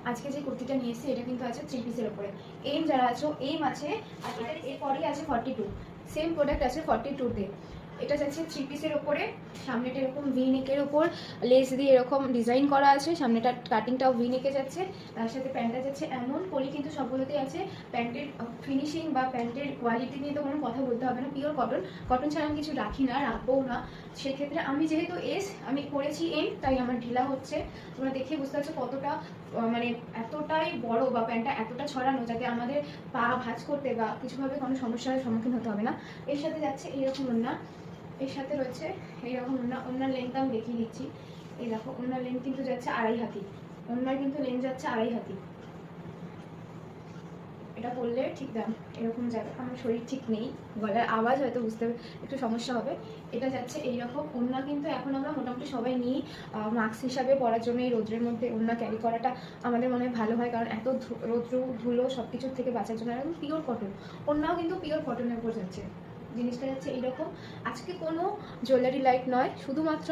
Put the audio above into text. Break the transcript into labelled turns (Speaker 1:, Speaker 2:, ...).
Speaker 1: আজকে যে কুর্তিটা নিয়ে এসেছি এটা কিন্তু আছে 3 পিসের উপরে। এম যারা আছো এম আছে, আর এটার এরপরই আছে 42। সেম প্রোডাক্ট আছে 42-তে। এটা যাচ্ছে 3 পিসের উপরে। সামনেটা এরকম ভি নেকের উপর লেস দিয়ে এরকম ডিজাইন করা আছে, সামনেটা কাটিংটাও ভি নেকে যাচ্ছে, তার সাথে প্যান্টটা যাচ্ছে এমন পলি কিন্তু সবগুলোতেই আছে। প্যান্টের ফিনিশিং বা প্যান্টের কোয়ালিটি নিয়ে তো কোনো কথা বলতে হবে না, পিওর কটন। কটন ছাড়া আমি কিছু রাখি না, রাখবও না। সেক্ষেত্রে আমি যেহেতু এস, আমি করেছি এম, তাই আমার ঢিলা হচ্ছে। তোমরা দেখে বুঝতে পারছো কতটা মানে এতটাই বড় বা প্যান্টটা এতটা ছড়ানো, যাতে আমাদের পা ভাঁজ করতে বা কিছুভাবে কোনো সমস্যার সম্মুখীন হতে হবে না। এর সাথে যাচ্ছে এইরকম ওড়না, এর সাথে রয়েছে এইরকম ওড়না। ওড়নার লেন্থ আমি দেখিয়ে দিচ্ছি। এই দেখো, ওড়নার লেন্থ কিন্তু যাচ্ছে 2.5 হাতি। ওড়নার কিন্তু লেন্থ যাচ্ছে 2.5 হাতি। এটা পরলে ঠিক দাম এরকম যাবে। আমার শরীর ঠিক নেই, গলার আওয়াজ হয়তো বুঝতে একটু সমস্যা হবে। এটা যাচ্ছে এইরকম ওড়না, কিন্তু এখন আমরা মোটামুটি সবাই নিই মাস্ক হিসাবে পরার জন্য। এই রোদ্রের মধ্যে ওড়না ক্যারি করাটা আমাদের মনে হয় ভালো হয়, কারণ এত রৌদ্র ধুলো সব কিছুর থেকে বাঁচার জন্য। একদম পিওর কটন, ওড়নাও কিন্তু পিওর কটনের উপর যাচ্ছে। জিনিসটা যাচ্ছে এইরকম। আজকে কোনো জুয়েলারি লাইট নয়, শুধুমাত্র